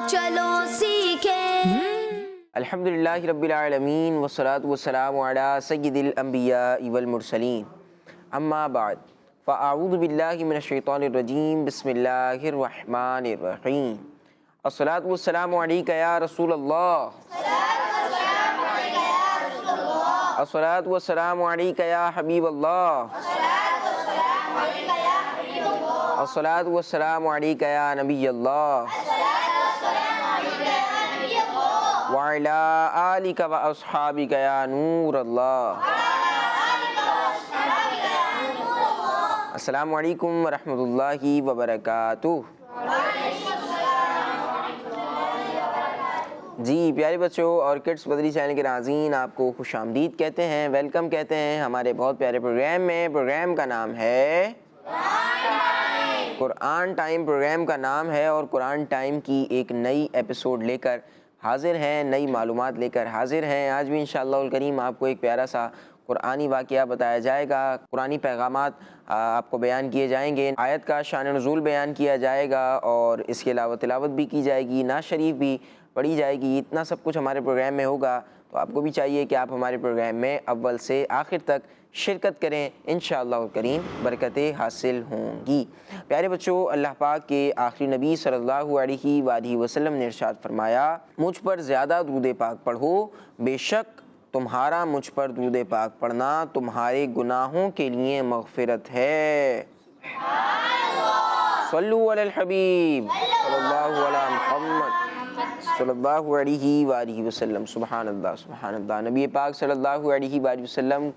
چلو سیکھیں۔ الحمدللہ رب العالمین والصلاة والسلام علی سید الانبیاء والمرسلین، اما بعد فاعوذ باللہ من الشیطان الرجیم، بسم اللہ الرحمن الرحیم۔ الصلاة والسلام علیکہ یا رسول اللہ، الصلاة والسلام علیکہ یا حبیب اللہ، الصلاة والسلام علیکہ یا نبی اللہ، وعلی آلک و اصحابک یا نور اللہ۔ السلام علیکم ورحمۃ اللہ وبرکاتہ۔ جی پیارے بچوں اور کڈس بدری چینل کے ناظرین، آپ کو خوش آمدید کہتے ہیں، ویلکم کہتے ہیں ہمارے بہت پیارے پروگرام میں۔ پروگرام کا نام ہے قرآن ٹائم، پروگرام کا نام ہے، اور قرآن ٹائم کی ایک نئی ایپیسوڈ لے کر حاضر ہیں، نئی معلومات لے کر حاضر ہیں۔ آج بھی انشاءاللہ الکریم آپ کو ایک پیارا سا قرآنی واقعہ بتایا جائے گا، قرآنی پیغامات آپ کو بیان کیے جائیں گے، آیت کا شان نزول بیان کیا جائے گا، اور اس کے علاوہ تلاوت بھی کی جائے گی، نعت شریف بھی پڑھی جائے گی۔ اتنا سب کچھ ہمارے پروگرام میں ہوگا، تو آپ کو بھی چاہیے کہ آپ ہمارے پروگرام میں اول سے آخر تک شرکت کریں، انشاءاللہ الکریم برکتیں حاصل ہوں گی۔ پیارے بچوں، اللہ پاک کے آخری نبی صلی اللہ علیہ وآلہ وسلم نے ارشاد فرمایا، مجھ پر زیادہ درود پاک پڑھو، بے شک تمہارا مجھ پر درود پاک پڑھنا تمہارے گناہوں کے لیے مغفرت ہے۔ صلو علی الحبیب صلی اللہ علی محمد صلی اللہ علیہ وآلہ وسلم۔ سبحان اللہ، سبحان اللہ۔ نبی پاک صلی اللہ علیہ وآلہ وسلم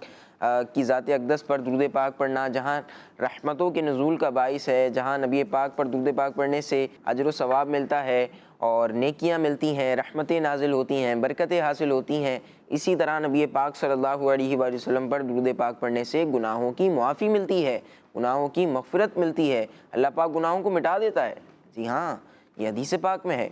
کی ذات اقدس پر درود پاک پڑھنا جہاں رحمتوں کے نزول کا باعث ہے، جہاں نبی پاک پر درود پاک پڑھنے سے اجر و ثواب ملتا ہے اور نیکیاں ملتی ہیں، رحمتیں نازل ہوتی ہیں، برکتیں حاصل ہوتی ہیں، اسی طرح نبی پاک صلی اللہ علیہ وآلہ وسلم پر درود پاک پڑھنے سے گناہوں کی معافی ملتی ہے، گناہوں کی مغفرت ملتی ہے، اللہ پاک گناہوں کو مٹا دیتا ہے۔ جی ہاں، یہ حدیث پاک میں ہے،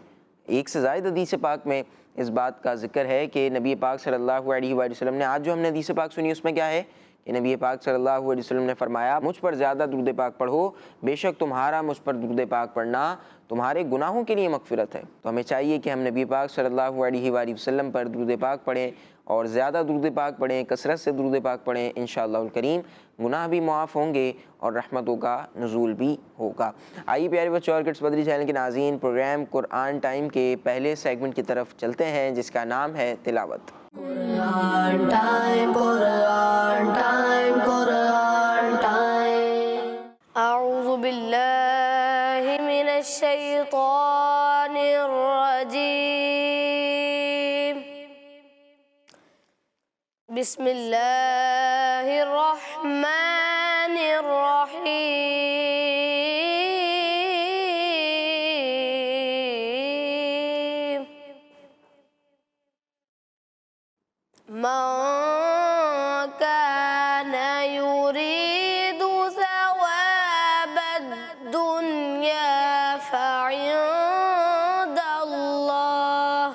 ایک سے زائد حدیث پاک میں اس بات کا ذکر ہے کہ نبی پاک صلی اللہ علیہ وآلہ وسلم نے، آج جو ہم نے حدیث پاک سنی اس میں کیا ہے کہ نبی پاک صلی اللہ علیہ وسلم نے فرمایا، مجھ پر زیادہ درود پاک پڑھو، بے شک تمہارا مجھ پر درود پاک پڑھنا تمہارے گناہوں کے لیے مغفرت ہے۔ تو ہمیں چاہیے کہ ہم نبی پاک صلی اللہ علیہ وآلہ وسلم پر درود پاک پڑھیں، اور زیادہ درود پاک پڑھیں، کثرت سے درود پاک پڑھیں، انشاءاللہ الکریم گناہ بھی معاف ہوں گے اور رحمتوں کا نزول بھی ہوگا۔ آئیے پیارے بچوں اور کڈس بدری چینل کے ناظرین، پروگرام قرآن ٹائم کے پہلے سیگمنٹ کی طرف چلتے ہیں، جس کا نام ہے تلاوت۔ قرآن ٹائم، قرآن ٹائم، قرآن ٹائم۔ اعوذ باللہ من الشیطان الرجیم، بسم اللہ الرحمن الرحیم۔ من كان يريد ثواب الدنيا فعند الله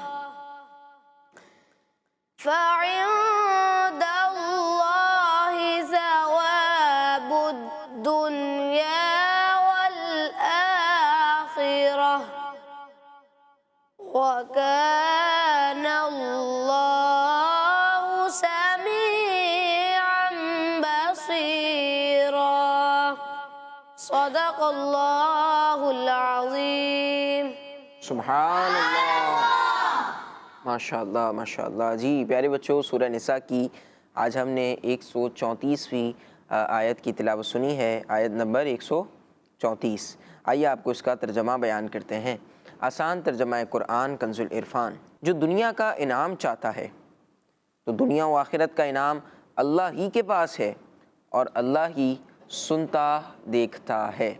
ثواب الدنيا والآخرة وكان الله سميعا بصيرا۔ صدق اللہ العظیم۔ سبحان اللہ، ماشاءاللہ ماشاءاللہ۔ جی پیارے بچوں، سورہ نساء کی آج ہم نے 134ویں آیت کی تلاوت سنی ہے، آیت نمبر 134۔ آئیے آپ کو اس کا ترجمہ بیان کرتے ہیں۔ آسان ترجمہ قرآن کنز العرفان۔ جو دنیا کا انعام چاہتا ہے تو دنیا و آخرت کا انعام اللہ ہی کے پاس ہے، اور اللہ ہی سنتا دیکھتا ہے۔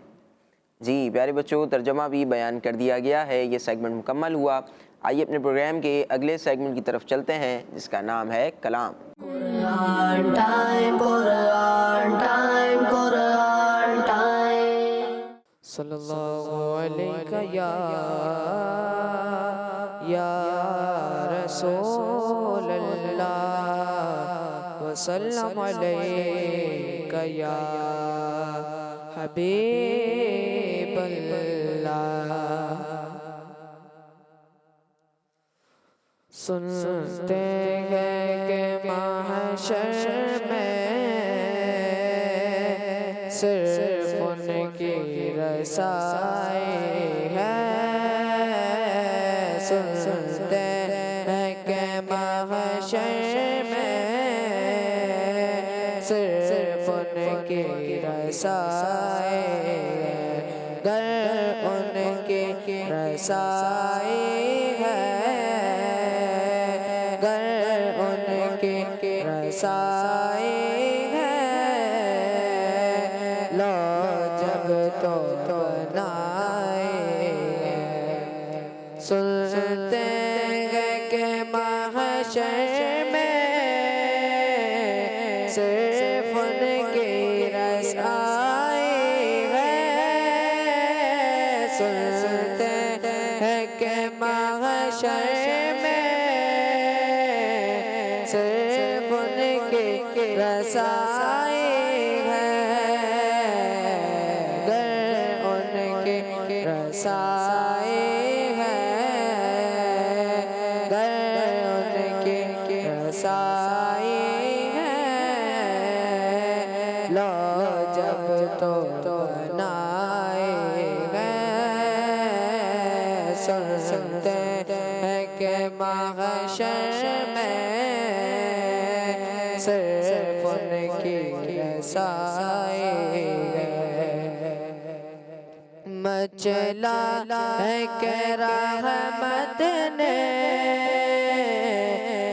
جی پیارے بچوں، ترجمہ بھی بیان کر دیا گیا ہے، یہ سیگمنٹ مکمل ہوا۔ آئیے اپنے پروگرام کے اگلے سیگمنٹ کی طرف چلتے ہیں، جس کا نام ہے کلام۔ قرآن ٹائم، قرآن ٹائم، قرآن ٹائم۔ صلی اللہ علیہ یا رسول اللہ، وسلم علیک یا حبیب اللہ۔ سنتے ہیں کہ محشر میں صرف ان کی رسائی ہے، سنتے ہیں کہ محشر میں صرف ان کی رسائی ہے، گر ان کی رسائی ہے، گر ان کی رسائی ہے، لو جب تو بنائے، سنتے ہیں کہ محشر میں صرف ان کی رسائی ہے، سنتے ہیں کہ محشر میں صرف ان کی رسائی ہے، گر ان کی رسائی ہے، گر ان کی رسائی ہے، لو جب تو بنائے گئے، سنتے ہیں کہ محشر میں صرف ان کی رسائی ہے، مچلا ہے کہ رحمت نے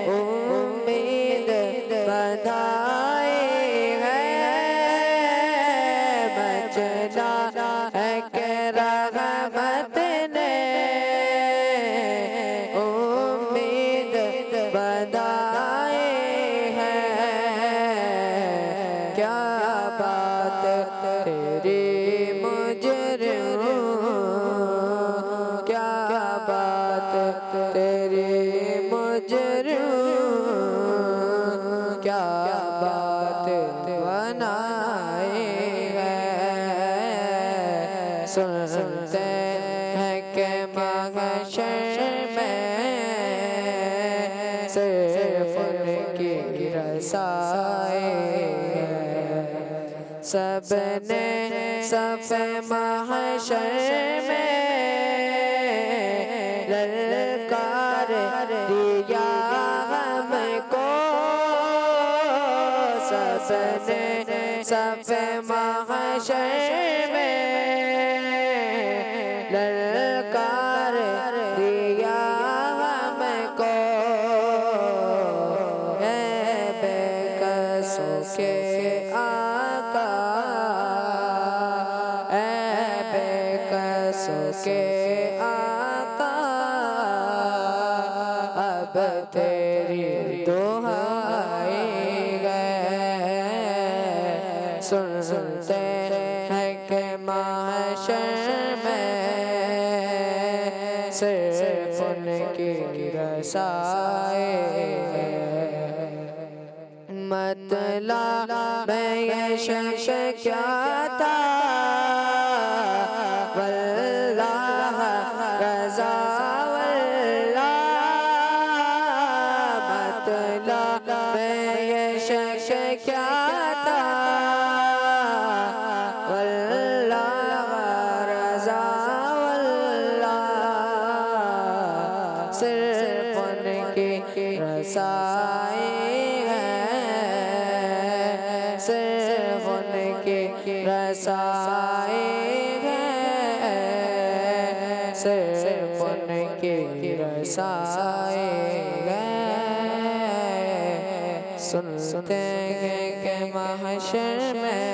امید بندھائی ہے، مچلا ہے کہ رحمت نے امید بندھائی ہے، کیا بات تیری مجرم، کیا بات تیری مجرم، کیا بات بنائی ہے، سنتے ہیں کہ محشر میں صرف ان کی رسائی ہے، سب نے صف محشر میں للکار دیا ہم کو، سب نے صف محشر میں للکار دیا ہم کو، اے بے کسوں کے آقا، اے بے کسوں کے آقا، اب تیری دعائیں گئے، سنتے ہیں کہ محشر میں صرف ان کی رسائی ہے، مطلب میں یہ شخص کیا تھا، واللہ رضا واللہ، مطلب میں یہ شخص کیا تھا، واللہ رضا واللہ، صرف ان کی رسائی ہے، صرف ان کی رسائی ہے، صرف ان کی رسائی ہے، سنتے ہیں کہ محشر میں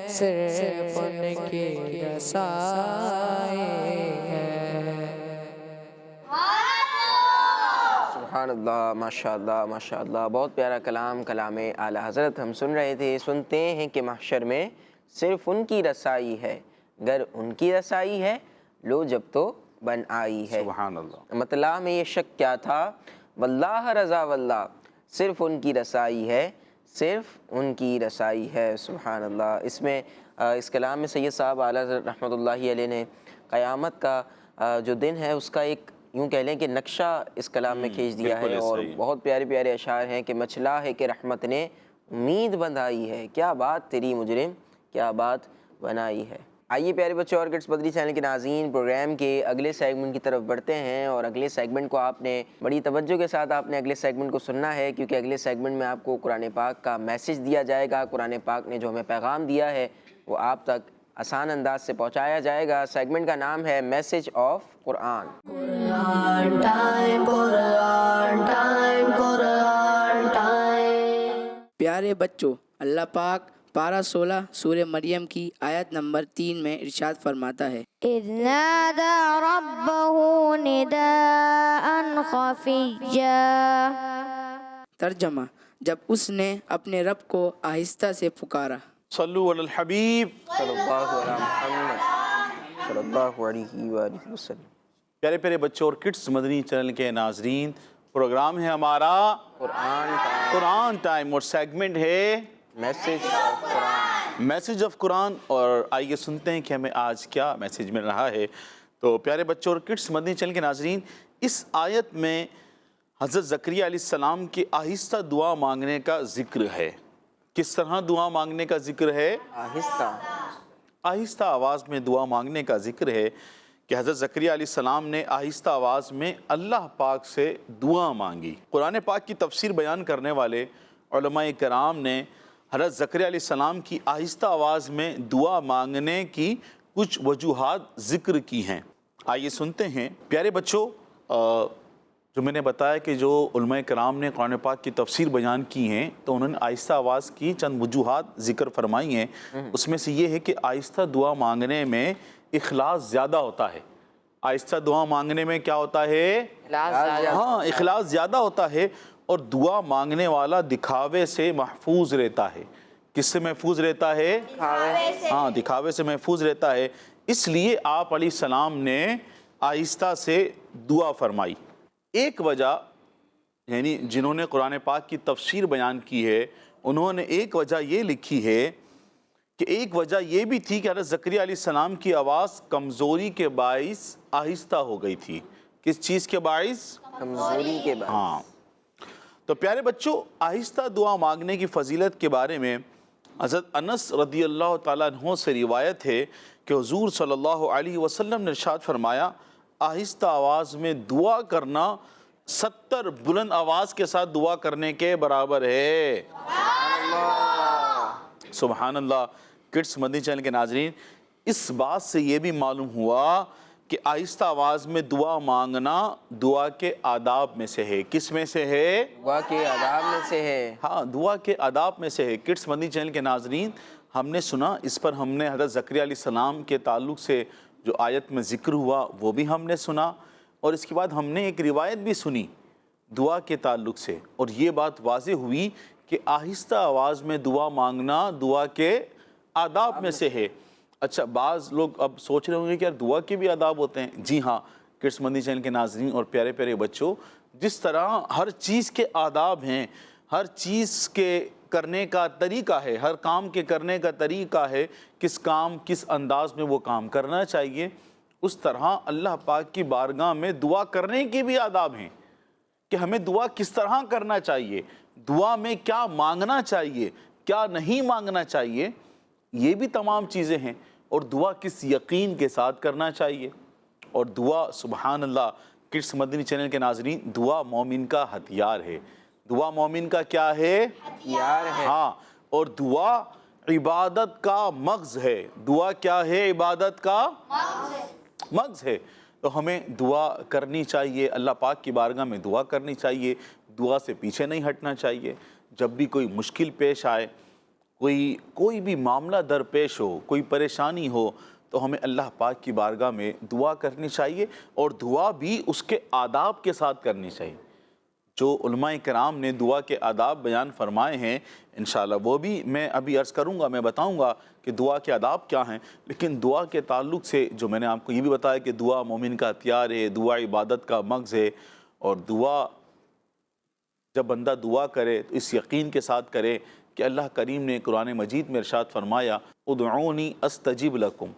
صرف ان کی رسائی ہے۔ سبحان اللہ، ماشاء اللہ ماشاء اللہ، بہت پیارا کلام، کلام اعلیٰ حضرت ہم سن رہے تھے۔ سنتے ہیں کہ محشر میں صرف ان کی رسائی ہے، گر ان کی رسائی ہے، لو جب تو بن آئی ہے۔ سبحان اللہ۔ مطلع میں یہ شک کیا تھا، واللہ رضا واللہ، صرف ان کی رسائی ہے، صرف ان کی رسائی ہے۔ سبحان اللہ۔ اس میں اس کلام میں سید صاحب اعلیٰ رحمۃ اللہ علیہ نے قیامت کا جو دن ہے اس کا ایک یوں کہہ لیں کہ نقشہ اس کلام میں کھینچ دیا ہے، اور صحیح۔ بہت پیارے پیارے اشعار ہیں کہ مچھلا ہے کہ رحمت نے امید بندھائی ہے، کیا بات تیری مجرم کیا بات بنائی ہے۔ آئیے پیارے بچوں اور کڈس مدنی چینل کے ناظرین، پروگرام کے اگلے سیگمنٹ کی طرف بڑھتے ہیں، اور اگلے سیگمنٹ کو آپ نے بڑی توجہ کے ساتھ آپ نے اگلے سیگمنٹ کو سننا ہے، کیونکہ اگلے سیگمنٹ میں آپ کو قرآن پاک کا میسج دیا جائے گا۔ قرآن پاک نے جو ہمیں پیغام دیا ہے وہ آپ تک آسان انداز سے پہنچایا جائے گا۔ سیگمنٹ کا نام ہے message of Quran. Quran time, Quran time, Quran time. پیارے بچوں، اللہ پاک پارہ 16 سورہ مریم کی آیت نمبر 3 میں ارشاد فرماتا ہے، إذ نادى ربه نداء خفيا۔ ترجمہ، جب اس نے اپنے رب کو آہستہ سے پکارا۔ صلو علی الحبیب۔ صلی اللہ علیہ محمد صلی اللہ علیہ وآلہ وسلم۔ پیارے پیارے بچوں اور کڈس مدنی چینل کے ناظرین، پروگرام ہے ہمارا قرآن ٹائم، اور سیگمنٹ ہے message of Quran. Message of Quran, اور آئیے سنتے ہیں کہ ہمیں آج کیا میسج مل رہا ہے۔ تو پیارے بچوں اور کڈس مدنی چینل کے ناظرین، اس آیت میں حضرت زکریا علیہ السلام کی آہستہ دعا مانگنے کا ذکر ہے۔ کس طرح دعا مانگنے کا ذکر ہے؟ آہستہ آواز میں دعا مانگنے کا ذکر ہے کہ حضرت زکریا علیہ السلام نے آہستہ آواز میں اللہ پاک سے دعا مانگی۔ قرآن پاک کی تفسیر بیان کرنے والے علماء کرام نے حضرت زکریا علیہ السلام کی آہستہ آواز میں دعا مانگنے کی کچھ وجوہات ذکر کی ہیں۔ آئیے سنتے ہیں۔ پیارے بچوں، جو میں نے بتایا کہ جو علماء کرام نے قرآن پاک کی تفسیر بیان کی ہیں، تو انہوں نے آہستہ آواز کی چند وجوہات ذکر فرمائی ہیں۔ اس میں سے یہ ہے کہ آہستہ دعا مانگنے میں اخلاص زیادہ ہوتا ہے۔ آہستہ دعا مانگنے میں کیا ہوتا ہے؟ ہاں، اخلاص زیادہ ہوتا ہے، اور دعا مانگنے والا دکھاوے سے محفوظ رہتا ہے۔ کس سے محفوظ رہتا ہے؟ ہاں، دکھاوے سے محفوظ رہتا ہے۔ اس لیے آپ علیہ السلام نے آہستہ سے دعا فرمائی۔ ایک وجہ، یعنی جنہوں نے قرآن پاک کی تفسیر بیان کی ہے، انہوں نے ایک وجہ یہ لکھی ہے کہ ایک وجہ یہ بھی تھی کہ حضرت زکریا علیہ السلام کی آواز کمزوری کے باعث آہستہ ہو گئی تھی۔ کس چیز کے باعث؟ کمزوری کے بعد۔ ہاں۔ تو پیارے بچوں، آہستہ دعا مانگنے کی فضیلت کے بارے میں حضرت انس رضی اللہ تعالیٰ عنہ سے روایت ہے کہ حضور صلی اللہ علیہ وسلم نے ارشاد فرمایا، آہستہ آواز میں دعا کرنا 70 بلند آواز کے ساتھ دعا کرنے کے برابر ہے۔ سبحان اللہ۔ کڈس مدنی چینل کے ناظرین، اس بات سے یہ بھی معلوم ہوا کہ آہستہ آواز میں دعا مانگنا دعا کے آداب میں سے ہے۔ کس میں سے ہے؟ دعا کے آداب میں سے ہے۔ ہاں، دعا کے آداب میں سے ہے۔ کڈس مدنی چینل کے ناظرین، ہم نے سنا، اس پر ہم نے حضرت زکریا علیہ السلام کے تعلق سے جو آیت میں ذکر ہوا وہ بھی ہم نے سنا، اور اس کے بعد ہم نے ایک روایت بھی سنی دعا کے تعلق سے، اور یہ بات واضح ہوئی کہ آہستہ آواز میں دعا مانگنا دعا کے آداب میں سے ہے۔ اچھا، بعض لوگ اب سوچ رہے ہوں گے کہ یار دعا کے بھی آداب ہوتے ہیں۔ جی ہاں، کڈس مدنی چینل کے ناظرین اور پیارے پیارے بچوں، جس طرح ہر چیز کے آداب ہیں، ہر چیز کے کرنے کا طریقہ ہے، ہر کام کے کرنے کا طریقہ ہے، کس کام کس انداز میں وہ کام کرنا چاہیے، اس طرح اللہ پاک کی بارگاہ میں دعا کرنے کے بھی آداب ہیں کہ ہمیں دعا کس طرح کرنا چاہیے، دعا میں کیا مانگنا چاہیے، کیا نہیں مانگنا چاہیے، یہ بھی تمام چیزیں ہیں، اور دعا کس یقین کے ساتھ کرنا چاہیے۔ اور دعا، سبحان اللہ، کڈس مدنی چینل کے ناظرین، دعا مومن کا ہتھیار ہے۔ دعا مومن کا کیا ہے؟ ہتھیار ہے۔ ہاں، اور دعا عبادت کا مغز ہے۔ دعا کیا ہے؟ عبادت کا مغز ہے۔ تو ہمیں دعا کرنی چاہیے، اللہ پاک کی بارگاہ میں دعا کرنی چاہیے، دعا سے پیچھے نہیں ہٹنا چاہیے۔ جب بھی کوئی مشکل پیش آئے، کوئی بھی معاملہ درپیش ہو، کوئی پریشانی ہو، تو ہمیں اللہ پاک کی بارگاہ میں دعا کرنی چاہیے، اور دعا بھی اس کے آداب کے ساتھ کرنی چاہیے۔ جو علماء کرام نے دعا کے آداب بیان فرمائے ہیں، انشاءاللہ وہ بھی میں ابھی عرض کروں گا، میں بتاؤں گا کہ دعا کے آداب کیا ہیں۔ لیکن دعا کے تعلق سے جو میں نے آپ کو یہ بھی بتایا کہ دعا مومن کا ہتھیار ہے، دعا عبادت کا مغز ہے، اور دعا جب بندہ دعا کرے تو اس یقین کے ساتھ کرے کہ اللہ کریم نے قرآن مجید میں ارشاد فرمایا، ادعونی استجب لکم،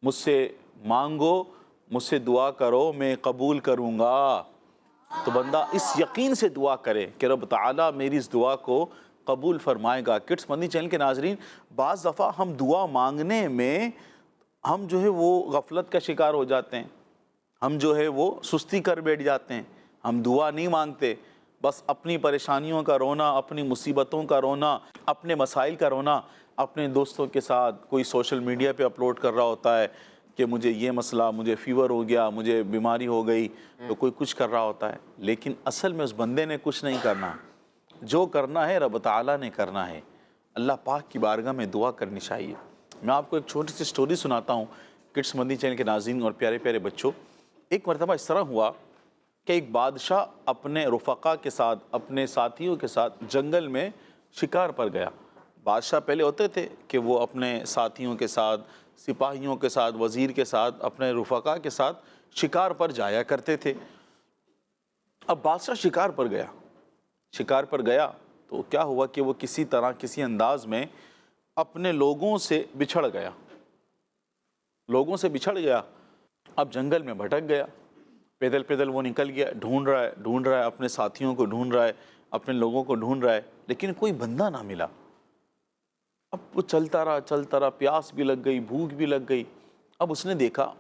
مجھ سے مانگو مجھ سے دعا کرو میں قبول کروں گا. تو بندہ اس یقین سے دعا کرے کہ رب تعالیٰ میری اس دعا کو قبول فرمائے گا. کڈس مدنی چینل کے ناظرین، بعض دفعہ ہم دعا مانگنے میں ہم جو ہے وہ غفلت کا شکار ہو جاتے ہیں، ہم جو ہے وہ سستی کر بیٹھ جاتے ہیں، ہم دعا نہیں مانگتے، بس اپنی پریشانیوں کا رونا، اپنی مصیبتوں کا رونا، اپنے مسائل کا رونا اپنے دوستوں کے ساتھ کوئی سوشل میڈیا پہ اپلوڈ کر رہا ہوتا ہے کہ مجھے یہ مسئلہ، مجھے فیور ہو گیا، مجھے بیماری ہو گئی، تو کوئی کچھ کر رہا ہوتا ہے. لیکن اصل میں اس بندے نے کچھ نہیں کرنا، جو کرنا ہے رب تعالیٰ نے کرنا ہے. اللہ پاک کی بارگاہ میں دعا کرنی چاہیے. میں آپ کو ایک چھوٹی سی سٹوری سناتا ہوں کڈس مدنی چینل کے ناظرین اور پیارے پیارے بچوں. ایک مرتبہ اس طرح ہوا کہ ایک بادشاہ اپنے رفقا کے ساتھ، اپنے ساتھیوں کے ساتھ جنگل میں شکار پر گیا. بادشاہ پہلے ہوتے تھے کہ وہ اپنے ساتھیوں کے ساتھ، سپاہیوں کے ساتھ، وزیر کے ساتھ، اپنے رفقا کے ساتھ شکار پر جایا کرتے تھے. اب بادشاہ شکار پر گیا تو کیا ہوا کہ وہ کسی طرح کسی انداز میں اپنے لوگوں سے بچھڑ گیا. اب جنگل میں بھٹک گیا، پیدل پیدل وہ نکل گیا، ڈھونڈ رہا ہے اپنے ساتھیوں کو، ڈھونڈ رہا ہے اپنے لوگوں کو، ڈھونڈ رہا ہے، لیکن کوئی بندہ نہ ملا. اب وہ چلتا رہا، پیاس بھی لگ گئی، بھوک بھی لگ گئی. اب اس نے دیکھا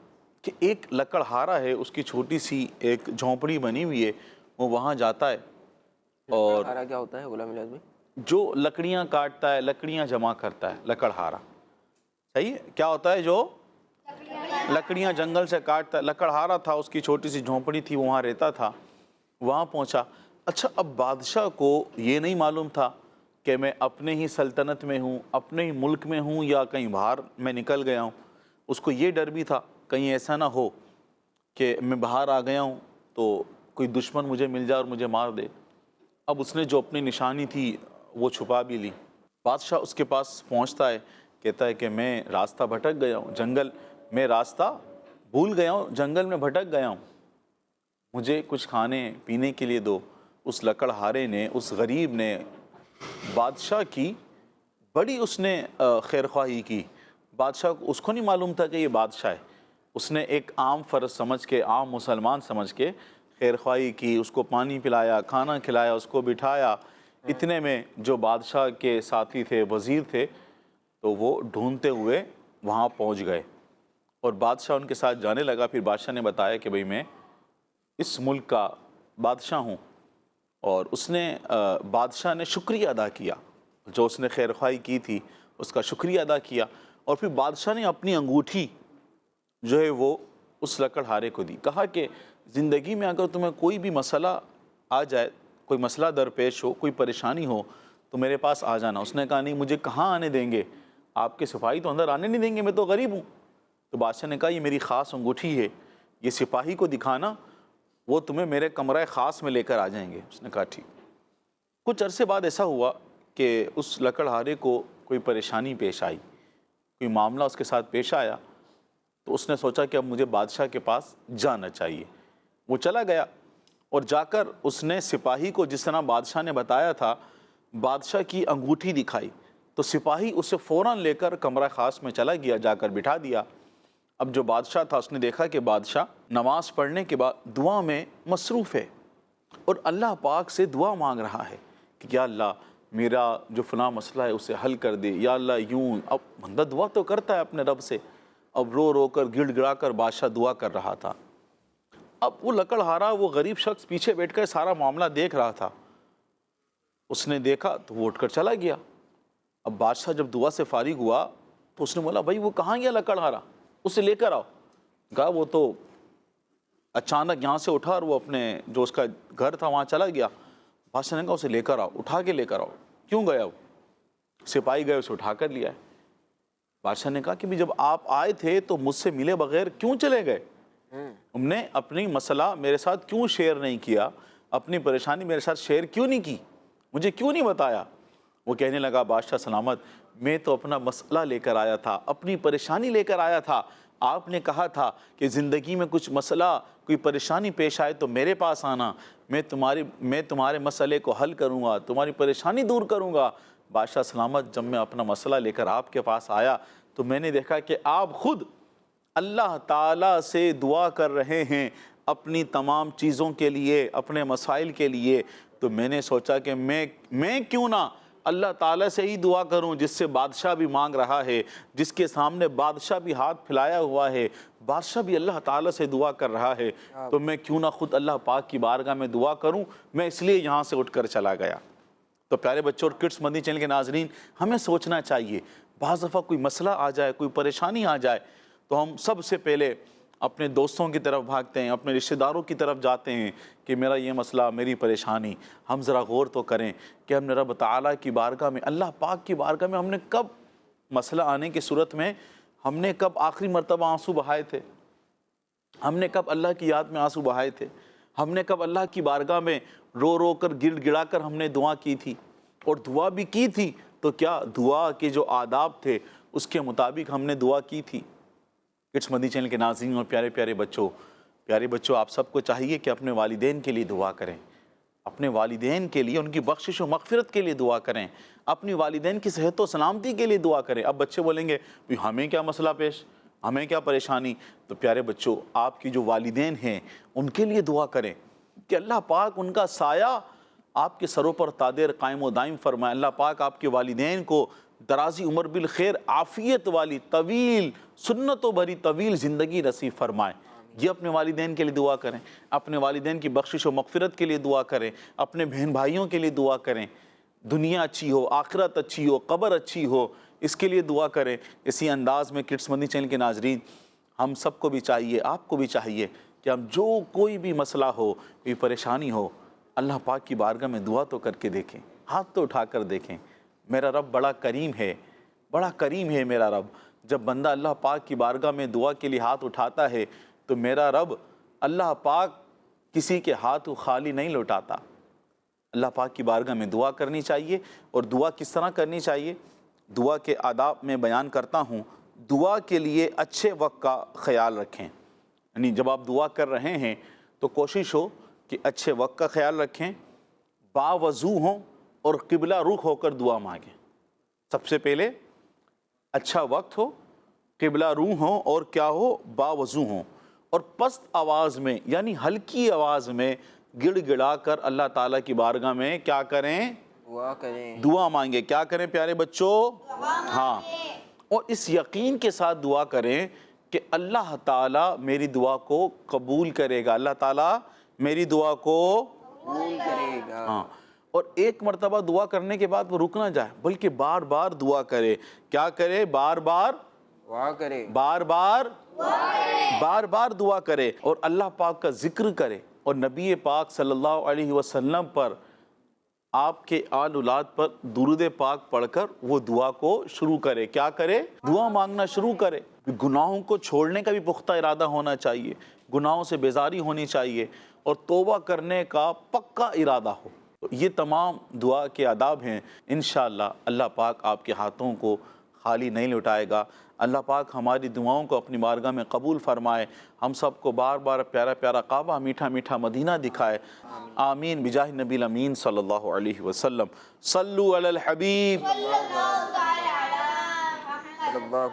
کہ ایک لکڑہارا ہے، اس کی چھوٹی سی ایک جھونپڑی بنی ہوئی ہے، وہ وہاں جاتا ہے اور لکڑہارا کیا ہوتا ہے غلام الیاس بھائی؟ جو لکڑیاں کاٹتا ہے، لکڑیاں جمع کرتا ہے، لکڑہارا. صحیح ہے؟ کیا ہوتا ہے؟ جو لکڑیاں جنگل سے کاٹتا ہے. لکڑہارا تھا، اس کی چھوٹی سی جھونپڑی تھی، وہاں رہتا تھا. وہاں پہنچا. اچھا، اب بادشاہ کو یہ نہیں معلوم تھا کہ میں اپنے ہی سلطنت میں ہوں، اپنے ہی ملک میں ہوں، یا کہیں باہر میں نکل گیا ہوں. اس کو یہ ڈر بھی تھا کہیں ایسا نہ ہو کہ میں باہر آ گیا ہوں تو کوئی دشمن مجھے مل جائے اور مجھے مار دے. اب اس نے جو اپنی نشانی تھی وہ چھپا بھی لی. بادشاہ اس کے پاس پہنچتا ہے، کہتا ہے کہ میں راستہ بھٹک گیا ہوں، میں راستہ بھول گیا ہوں، جنگل میں بھٹک گیا ہوں، مجھے کچھ کھانے پینے کے لیے دو. اس لکڑہارے نے، اس غریب نے بادشاہ کی بڑی اس نے خیرخواہی کی. بادشاہ اس کو نہیں معلوم تھا کہ یہ بادشاہ ہے. اس نے ایک عام فرد سمجھ کے، عام مسلمان سمجھ کے خیرخواہی کی، اس کو پانی پلایا، کھانا کھلایا، اس کو بٹھایا. اتنے میں جو بادشاہ کے ساتھی تھے، وزیر تھے، تو وہ ڈھونڈتے ہوئے وہاں پہنچ گئے اور بادشاہ ان کے ساتھ جانے لگا. پھر بادشاہ نے بتایا کہ بھئی میں اس ملک کا بادشاہ ہوں. اور اس نے بادشاہ نے شکریہ ادا کیا، جو اس نے خیرخواہی کی تھی اس کا شکریہ ادا کیا. اور پھر بادشاہ نے اپنی انگوٹھی جو ہے وہ اس لکڑہارے کو دی. کہا کہ زندگی میں اگر تمہیں کوئی بھی مسئلہ آ جائے، کوئی مسئلہ درپیش ہو، کوئی پریشانی ہو، تو میرے پاس آ جانا. اس نے کہا نہیں، مجھے کہاں آنے دیں گے، آپ کے سپاہی تو اندر آنے نہیں دیں گے، میں تو غریب ہوں. تو بادشاہ نے کہا یہ میری خاص انگوٹھی ہے، یہ سپاہی کو دکھانا، وہ تمہیں میرے کمرہ خاص میں لے کر آ جائیں گے. اس نے کہا ٹھیک. کچھ عرصے بعد ایسا ہوا کہ اس لکڑہارے کو کوئی پریشانی پیش آئی، کوئی معاملہ اس کے ساتھ پیش آیا. تو اس نے سوچا کہ اب مجھے بادشاہ کے پاس جانا چاہیے. وہ چلا گیا اور جا کر اس نے سپاہی کو، جس طرح بادشاہ نے بتایا تھا، بادشاہ کی انگوٹھی دکھائی. تو سپاہی اسے فوراً لے کر کمرہ خاص میں چلا گیا، جا کر بٹھا دیا. اب جو بادشاہ تھا اس نے دیکھا کہ بادشاہ نماز پڑھنے کے بعد دعا میں مصروف ہے اور اللہ پاک سے دعا مانگ رہا ہے کہ یا اللہ میرا جو فلاں مسئلہ ہے اسے حل کر دے، یا اللہ یوں. اب بندہ دعا تو کرتا ہے اپنے رب سے، اب رو رو کر، گڑ گڑا کر بادشاہ دعا کر رہا تھا. اب وہ لکڑہارا، وہ غریب شخص پیچھے بیٹھ کر سارا معاملہ دیکھ رہا تھا. اس نے دیکھا تو وہ اٹھ کر چلا گیا. اب بادشاہ جب دعا سے فارغ ہوا تو اس نے بولا بھائی وہ کہاں گیا لکڑہارا، اسے لے کر آؤ. کہا وہ تو اچانک یہاں سے اٹھا اور وہ اپنے جو اس کا گھر تھا وہاں چلا گیا. بادشاہ نے کہا اسے لے کر آؤ، اٹھا کے لے کر آؤ. کیوں گیا وہ؟ سپاہی گئے، اسے اٹھا کر لیا ہے. بادشاہ نے کہا کہ جب آپ آئے تھے تو مجھ سے ملے بغیر کیوں چلے گئے؟ تم نے اپنی مسئلہ میرے ساتھ کیوں شیئر نہیں کیا، اپنی پریشانی میرے ساتھ شیئر کیوں نہیں کی، مجھے کیوں نہیں بتایا؟ وہ کہنے لگا بادشاہ سلامت، میں تو اپنا مسئلہ لے کر آیا تھا، اپنی پریشانی لے کر آیا تھا. آپ نے کہا تھا کہ زندگی میں کچھ مسئلہ، کوئی پریشانی پیش آئے تو میرے پاس آنا، میں تمہارے مسئلے کو حل کروں گا، تمہاری پریشانی دور کروں گا. بادشاہ سلامت، جب میں اپنا مسئلہ لے کر آپ کے پاس آیا تو میں نے دیکھا کہ آپ خود اللہ تعالیٰ سے دعا کر رہے ہیں اپنی تمام چیزوں کے لیے، اپنے مسائل کے لیے، تو میں نے سوچا کہ میں کیوں نہ اللہ تعالیٰ سے ہی دعا کروں، جس سے بادشاہ بھی مانگ رہا ہے، جس کے سامنے بادشاہ بھی ہاتھ پھیلایا ہوا ہے، بادشاہ بھی اللہ تعالیٰ سے دعا کر رہا ہے، تو میں کیوں نہ خود اللہ پاک کی بارگاہ میں دعا کروں۔ میں اس لیے یہاں سے اٹھ کر چلا گیا۔ تو پیارے بچوں اور کڈس مدنی چینل کے ناظرین، ہمیں سوچنا چاہیے، بعض دفعہ کوئی مسئلہ آ جائے، کوئی پریشانی آ جائے، تو ہم سب سے پہلے اپنے دوستوں کی طرف بھاگتے ہیں، اپنے رشتہ داروں کی طرف جاتے ہیں کہ میرا یہ مسئلہ، میری پریشانی۔ ہم ذرا غور تو کریں کہ ہم نے رب تعالیٰ کی بارگاہ میں، اللہ پاک کی بارگاہ میں ہم نے کب مسئلہ آنے کی صورت میں ہم نے کب آخری مرتبہ آنسو بہائے تھے؟ ہم نے کب اللہ کی یاد میں آنسو بہائے تھے؟ ہم نے کب اللہ کی بارگاہ میں رو رو کر گڑ گڑا کر ہم نے دعا کی تھی؟ اور دعا بھی کی تھی تو کیا دعا کے جو آداب تھے اس کے مطابق ہم نے دعا کی تھی؟ کڈس مدنی چینل کے ناظرین اور پیارے بچوں، آپ سب کو چاہیے کہ اپنے والدین کے لیے دعا کریں، اپنے والدین کے لیے، ان کی بخشش و مغفرت کے لیے دعا کریں، اپنی والدین کی صحت و سلامتی کے لیے دعا کریں۔ اب بچے بولیں گے ہمیں کیا مسئلہ پیش، ہمیں کیا پریشانی؟ تو پیارے بچوں، آپ کی جو والدین ہیں ان کے لیے دعا کریں کہ اللہ پاک ان کا سایہ آپ کے سروں پر تادیر قائم و دائم فرمائے۔ اللہ پاک آپ کے والدین کو درازی عمر بالخیر، عافیت والی طویل، سنتوں بھری طویل زندگی نصیب فرمائے۔ یہ اپنے والدین کے لیے دعا کریں، اپنے والدین کی بخشش و مغفرت کے لیے دعا کریں، اپنے بہن بھائیوں کے لیے دعا کریں، دنیا اچھی ہو، آخرت اچھی ہو، قبر اچھی ہو، اس کے لیے دعا کریں۔ اسی انداز میں کڈس مدنی چینل کے ناظرین، ہم سب کو بھی چاہیے، آپ کو بھی چاہیے کہ ہم جو کوئی بھی مسئلہ ہو، کوئی پریشانی ہو، اللہ پاک کی بارگاہ میں دعا تو کر کے دیکھیں، ہاتھ تو اٹھا کر دیکھیں۔ میرا رب بڑا کریم ہے، بڑا کریم ہے میرا رب۔ جب بندہ اللہ پاک کی بارگاہ میں دعا کے لیے ہاتھ اٹھاتا ہے تو میرا رب اللہ پاک کسی کے ہاتھ خالی نہیں لوٹاتا۔ اللہ پاک کی بارگاہ میں دعا کرنی چاہیے۔ اور دعا کس طرح کرنی چاہیے؟ دعا کے آداب میں بیان کرتا ہوں۔ دعا کے لیے اچھے وقت کا خیال رکھیں، یعنی جب آپ دعا کر رہے ہیں تو کوشش ہو کہ اچھے وقت کا خیال رکھیں، باوضو ہوں اور قبلہ رخ ہو کر دعا مانگیں۔ سب سے پہلے اچھا وقت ہو، قبلہ روح ہو اور کیا ہو؟ باوضو ہوں، اور پست آواز میں یعنی ہلکی آواز میں گڑ گڑا کر اللہ تعالیٰ کی بارگاہ میں کیا کریں؟ دعا کریں، دعا مانگیں۔ کیا کریں پیارے بچوں؟ ہاں، اور اس یقین کے ساتھ دعا کریں کہ اللہ تعالیٰ میری دعا کو قبول کرے گا، اللہ تعالیٰ میری دعا کو قبول کرے گا۔ ہاں، اور ایک مرتبہ دعا کرنے کے بعد وہ رک نہ جائے، بلکہ بار بار دعا کرے۔ کیا کرے؟ بار بار دعا کرے، بار بار دعا کرے، اور اللہ پاک کا ذکر کرے، اور نبی پاک صلی اللہ علیہ وسلم پر، آپ کے آل اولاد پر درود پاک پڑھ کر وہ دعا کو شروع کرے۔ کیا کرے؟ دعا مانگنا شروع کرے۔ گناہوں کو چھوڑنے کا بھی پختہ ارادہ ہونا چاہیے، گناہوں سے بیزاری ہونی چاہیے، اور توبہ کرنے کا پکا ارادہ ہو۔ یہ تمام دعا کے آداب ہیں۔ انشاءاللہ اللہ پاک آپ کے ہاتھوں کو خالی نہیں لوٹائے گا۔ اللہ پاک ہماری دعاؤں کو اپنی بارگاہ میں قبول فرمائے، ہم سب کو بار بار پیارا پیارا کعبہ، میٹھا میٹھا مدینہ دکھائے۔ آمین بجاہ نبی الامین صلی اللہ علیہ وسلم۔ صلو علی الحبیب۔ صلی اللہ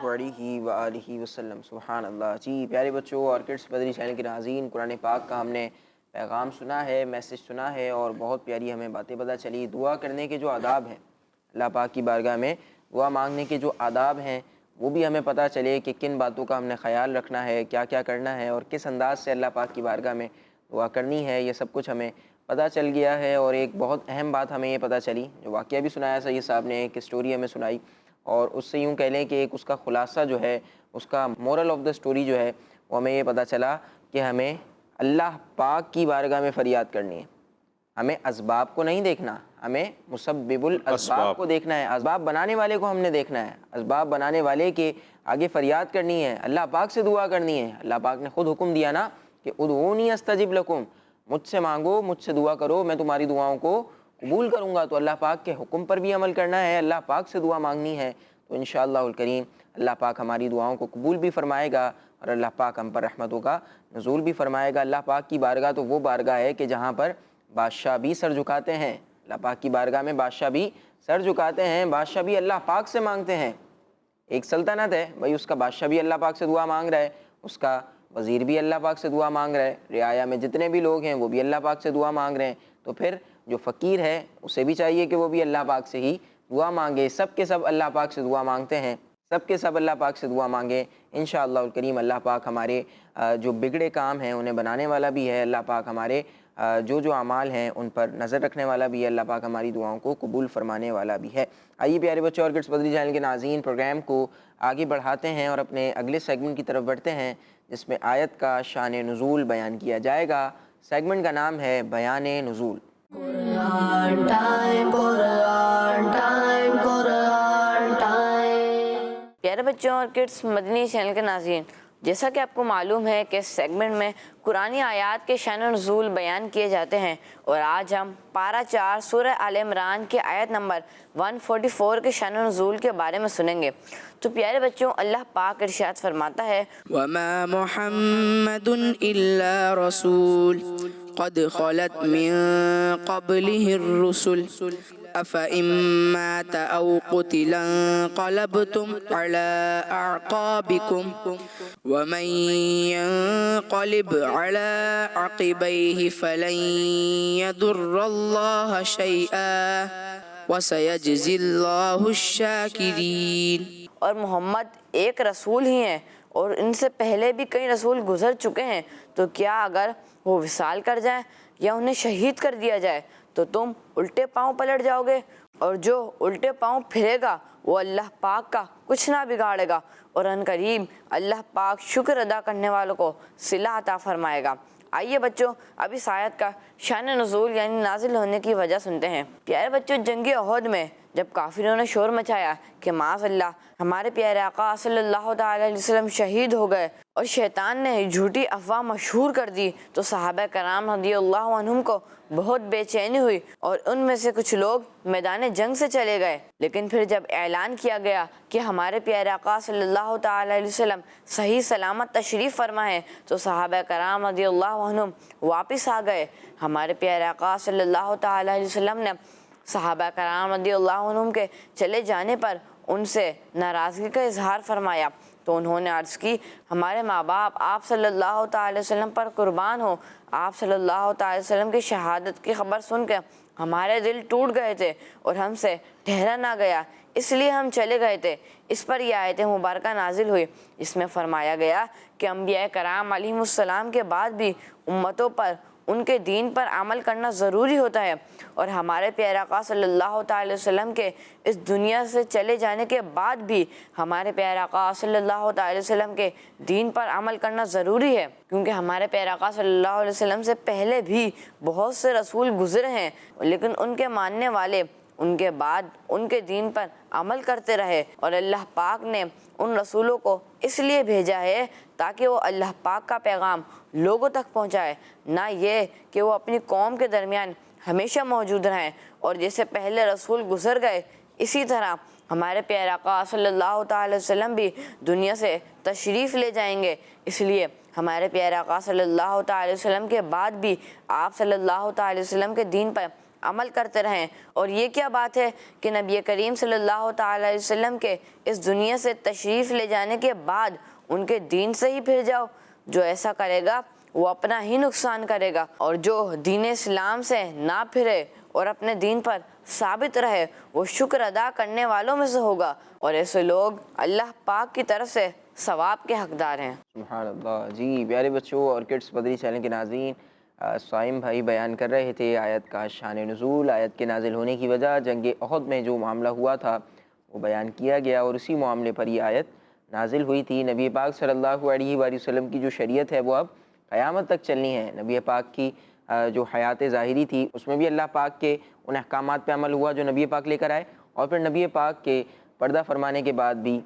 علیہ وآلہ وسلم۔ سبحان اللہ۔ جی پیارے بچوں اور کڈس مدنی چینل کے ناظرین، قرآن پاک کا ہم نے پیغام سنا ہے، میسج سنا ہے، اور بہت پیاری ہمیں باتیں پتہ چلی۔ دعا کرنے کے جو آداب ہیں، اللہ پاک کی بارگاہ میں دعا مانگنے کے جو آداب ہیں، وہ بھی ہمیں پتہ چلے کہ کن باتوں کا ہم نے خیال رکھنا ہے، کیا کیا کرنا ہے، اور کس انداز سے اللہ پاک کی بارگاہ میں دعا کرنی ہے۔ یہ سب کچھ ہمیں پتہ چل گیا ہے۔ اور ایک بہت اہم بات ہمیں یہ پتہ چلی، جو واقعہ بھی سنایا سید صاحب نے، ایک اسٹوری ہمیں سنائی، اور اس سے یوں کہہ لیں کہ ایک اس کا خلاصہ جو ہے، اس کا مورل آف دا اسٹوری جو ہے، وہ ہمیں یہ پتہ چلا کہ ہمیں اللہ پاک کی بارگاہ میں فریاد کرنی ہے۔ ہمیں اسباب کو نہیں دیکھنا، ہمیں مسبب الاسباب کو دیکھنا ہے، اسباب بنانے والے کو ہم نے دیکھنا ہے، اسباب بنانے والے کے آگے فریاد کرنی ہے، اللہ پاک سے دعا کرنی ہے۔ اللہ پاک نے خود حکم دیا نا کہ ادعونی استجب لکم، مجھ سے مانگو، مجھ سے دعا کرو، میں تمہاری دعاؤں کو قبول کروں گا۔ تو اللہ پاک کے حکم پر بھی عمل کرنا ہے، اللہ پاک سے دعا مانگنی ہے، تو انشاءاللہ الکریم اللہ پاک ہماری دعاؤں کو قبول بھی فرمائے گا، اور اللہ پاک ہم پر رحمتوں کا نزول بھی فرمائے گا۔ اللہ پاک کی بارگاہ تو وہ بارگاہ ہے کہ جہاں پر بادشاہ بھی سر جھکاتے ہیں۔ اللہ پاک کی بارگاہ میں بادشاہ بھی سر جھکاتے ہیں، بادشاہ بھی اللہ پاک سے مانگتے ہیں۔ ایک سلطنت ہے بھائی، اس کا بادشاہ بھی اللہ پاک سے دعا مانگ رہا ہے، اس کا وزیر بھی اللہ پاک سے دعا مانگ رہا ہے، رعایا میں جتنے بھی لوگ ہیں وہ بھی اللہ پاک سے دعا مانگ رہے ہیں، تو پھر جو فقیر ہے اسے بھی چاہیے کہ وہ بھی اللہ پاک سے ہی دعا مانگے۔ سب کے سب اللہ پاک سے دعا مانگتے ہیں، سب کے سب اللہ پاک سے دعا مانگیں، انشاءاللہ الکریم اللہ پاک ہمارے جو بگڑے کام ہیں انہیں بنانے والا بھی ہے، اللہ پاک ہمارے جو اعمال ہیں ان پر نظر رکھنے والا بھی ہے، اللہ پاک ہماری دعاؤں کو قبول فرمانے والا بھی ہے۔ آئیے پیارے بچوں اور کڈس بدری چینل کے ناظرین، پروگرام کو آگے بڑھاتے ہیں اور اپنے اگلے سیگمنٹ کی طرف بڑھتے ہیں جس میں آیت کا شان نزول بیان کیا جائے گا۔ سیگمنٹ کا نام ہے بیان نزول۔ Quran time, Quran time, Quran time. پیارے بچوں اور کڈس مدنی چینل کے ناظرین، جیسا کہ آپ کو معلوم ہے کہ اس سیگمنٹ میں قرآنی آیات کے شان و نزول بیان کیے جاتے ہیں، اور آج ہم پارہ 4 سورہ آل عمران کے آیت نمبر 144 کے شان و نزول کے بارے میں سنیں گے۔ تو پیارے بچوں، اللہ پاک ارشاد فرماتا ہے، وما محمد إلا رسول قد خلت من قبله الرسل أفإن مات أو قتل انقلبتم على أعقابكم ومن ينقلب على عقبيه فلن يضر الله شيئا وسيجزي الله الشاكرين۔ اور محمد ایک رسول ہی ہیں اور ان سے پہلے بھی کئی رسول گزر چکے ہیں، تو کیا اگر وہ وصال کر جائیں یا انہیں شہید کر دیا جائے تو تم الٹے پاؤں پلٹ جاؤ گے، اور جو الٹے پاؤں پھرے گا وہ اللہ پاک کا کچھ نہ بگاڑے گا، اور ان قریب اللہ پاک شکر ادا کرنے والوں کو صلہ عطا فرمائے گا۔ آئیے بچوں اب اس آیت کا شان نزول یعنی نازل ہونے کی وجہ سنتے ہیں۔ پیارے بچوں، جنگ احد میں جب کافروں نے شور مچایا کہ معاذ اللہ ہمارے پیارے آقا صلی اللہ تعالی علیہ وسلم شہید ہو گئے، اور شیطان نے جھوٹی افواہ مشہور کر دی، تو صحابہ کرام رضی اللہ عنہم کو بہت بے چینی ہوئی، اور ان میں سے کچھ لوگ میدان جنگ سے چلے گئے۔ لیکن پھر جب اعلان کیا گیا کہ ہمارے پیارے آقا صلی اللہ تعالی علیہ وسلم صحیح سلامت تشریف فرما ہے، تو صحابہ کرام رضی اللہ عنہم واپس آ گئے۔ ہمارے پیارے آقا صلی اللہ تعالی علیہ وسلم نے صحابہ کرام رضی اللہ عنہم کے چلے جانے پر ان سے ناراضگی کا اظہار فرمایا، تو انہوں نے عرض کی، ہمارے ماں باپ آپ صلی اللہ تعالی وسلم پر قربان ہو، آپ صلی اللہ تعالی وسلم کی شہادت کی خبر سن کے ہمارے دل ٹوٹ گئے تھے اور ہم سے ٹھہرا نہ گیا، اس لیے ہم چلے گئے تھے۔ اس پر یہ آیت مبارکہ نازل ہوئی، اس میں فرمایا گیا کہ انبیاء کرام علیہم السلام کے بعد بھی امتوں پر ان کے دین پر عمل کرنا ضروری ہوتا ہے، اور ہمارے پیارے آقا صلی اللہ تعالی وسلم کے اس دنیا سے چلے جانے کے بعد بھی ہمارے پیارے آقا صلی اللہ تعالی وسلم کے دین پر عمل کرنا ضروری ہے، کیونکہ ہمارے پیارے آقا صلی اللہ علیہ وسلم سے پہلے بھی بہت سے رسول گزرے ہیں، لیکن ان کے ماننے والے ان کے بعد ان کے دین پر عمل کرتے رہے، اور اللہ پاک نے ان رسولوں کو اس لیے بھیجا ہے تاکہ وہ اللہ پاک کا پیغام لوگوں تک پہنچائے، نہ یہ کہ وہ اپنی قوم کے درمیان ہمیشہ موجود رہیں، اور جیسے پہلے رسول گزر گئے اسی طرح ہمارے پیارے آقا صلی اللہ تعالی وسلم بھی دنیا سے تشریف لے جائیں گے۔ اس لیے ہمارے پیارے آقا صلی اللہ تعالی وسلم کے بعد بھی آپ صلی اللہ تعالی وسلم کے دین پر عمل کرتے رہیں۔ اور یہ کیا بات ہے کہ نبی کریم صلی اللہ تعالی علیہ وسلم کے اس دنیا سے تشریف لے جانے کے بعد ان کے دین سے ہی پھر جاؤ؟ جو ایسا کرے گا وہ اپنا ہی نقصان کرے گا، اور جو دین اسلام سے نہ پھرے اور اپنے دین پر ثابت رہے وہ شکر ادا کرنے والوں میں سے ہوگا، اور ایسے لوگ اللہ پاک کی طرف سے ثواب کے حقدار ہیں۔ سبحان اللہ۔ جی پیارے بچوں اور کڈس بدری چینل کے ناظرین، صائم بھائی بیان کر رہے تھے آیت کا شان نزول، آیت کے نازل ہونے کی وجہ، جنگ احد میں جو معاملہ ہوا تھا وہ بیان کیا گیا، اور اسی معاملے پر یہ آیت نازل ہوئی تھی۔ نبی پاک صلی اللہ علیہ وآلہ وسلم کی جو شریعت ہے وہ اب قیامت تک چلنی ہے۔ نبی پاک کی جو حیات ظاہری تھی اس میں بھی اللہ پاک کے ان احکامات پہ عمل ہوا جو نبی پاک لے کر آئے، اور پھر نبی پاک کے پردہ فرمانے کے بعد بھی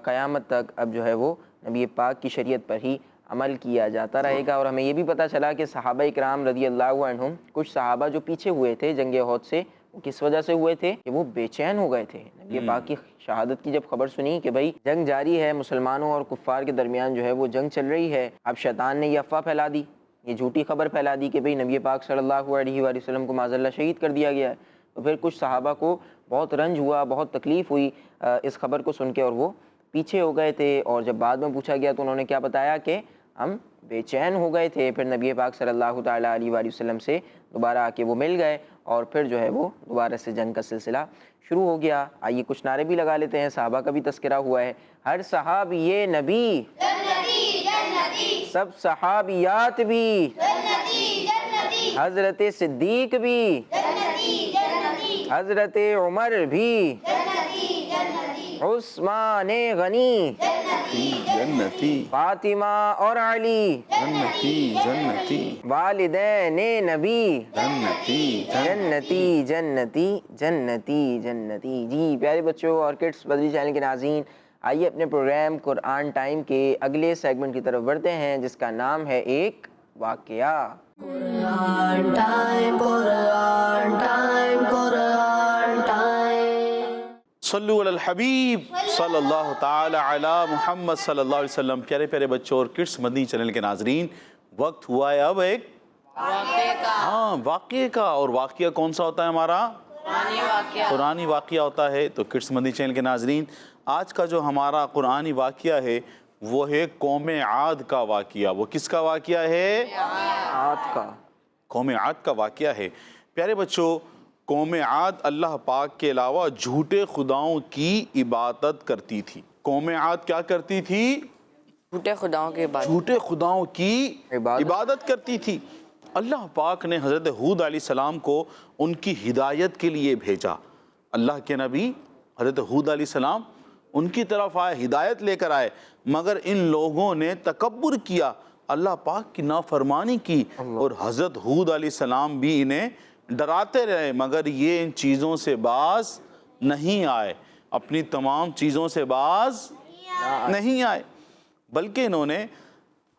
قیامت تک اب جو ہے وہ نبی پاک کی شریعت پر ہی عمل کیا جاتا رہے گا۔ اور ہمیں یہ بھی پتہ چلا کہ صحابہ اکرام رضی اللہ عنہم، کچھ صحابہ جو پیچھے ہوئے تھے جنگ احد سے، وہ کس وجہ سے ہوئے تھے کہ وہ بے چین ہو گئے تھے۔ نبی پاک کی شہادت کی جب خبر سنی کہ بھائی جنگ جاری ہے، مسلمانوں اور کفار کے درمیان جو ہے وہ جنگ چل رہی ہے، اب شیطان نے یہ افواہ پھیلا دی، یہ جھوٹی خبر پھیلا دی کہ بھئی نبی پاک صلی اللہ علیہ وآلہ وسلم کو معاذ اللہ شہید کر دیا گیا ہے، تو پھر کچھ صحابہ کو بہت رنج ہوا، بہت تکلیف ہوئی اس خبر کو سن کے، اور وہ پیچھے ہو گئے تھے، اور جب بعد میں پوچھا گیا تو انہوں نے کیا بتایا کہ ہم بے چین ہو گئے تھے۔ پھر نبی پاک صلی اللہ تعالیٰ علیہ وآلہ وسلم سے دوبارہ آ کے وہ مل گئے، اور پھر جو ہے وہ دوبارہ سے جنگ کا سلسلہ شروع ہو گیا۔ آئیے کچھ نعرے بھی لگا لیتے ہیں، صحابہ کا بھی تذکرہ ہوا ہے۔ ہر صحابی نبی سب صحابیات بھی، حضرت صدیق بھی، حضرت عمر بھی، عثمان غنی، جنتی فاطمہ اور علی، جنتی جنتی والدین نبی، جنتی جنتی جنتی جنتی جنتی۔ جی پیارے بچوں اور کڈس بدری چینل کے ناظرین، آئیے اپنے پروگرام قرآن ٹائم کے اگلے سیگمنٹ کی طرف بڑھتے ہیں، جس کا نام ہے ایک واقعہ۔ Quran time, Quran time, Quran time. صلو علی الحبیب صلی اللہ تعالی علی محمد صلی اللہ علیہ وسلم۔ پیارے پیارے بچوں اور کڈس مدنی چینل کے ناظرین، وقت ہوا ہے اب ایک واقعے کا۔ اور واقعہ کون سا ہوتا ہے ہمارا؟ قرآنی واقعہ ہوتا ہے۔ تو کڈس مدنی چینل کے ناظرین، آج کا جو ہمارا قرآنی واقعہ ہے وہ ہے قوم عاد کا واقعہ۔ وہ کس کا واقعہ ہے؟ عاد کا۔ قوم عاد کا واقعہ ہے۔ پیارے بچوں، قوم عاد اللہ پاک کے علاوہ جھوٹے خداؤں کی عبادت کرتی تھی۔ قوم عاد کیا کرتی تھی؟ جھوٹے خداؤں کے بعد جھوٹے خداؤں کی عبادت کرتی تھی۔ اللہ پاک نے حضرت ہود علیہ السلام کو ان کی ہدایت کے لیے بھیجا۔ اللہ کے نبی حضرت ہود علیہ السلام ان کی طرف آئے، ہدایت لے کر آئے، مگر ان لوگوں نے تکبر کیا، اللہ پاک کی نافرمانی کی، اور حضرت ہود علیہ السلام بھی انہیں ڈراتے رہے، مگر یہ ان چیزوں سے باز نہیں آئے، اپنی تمام چیزوں سے باز نہیں آئے، بلکہ انہوں نے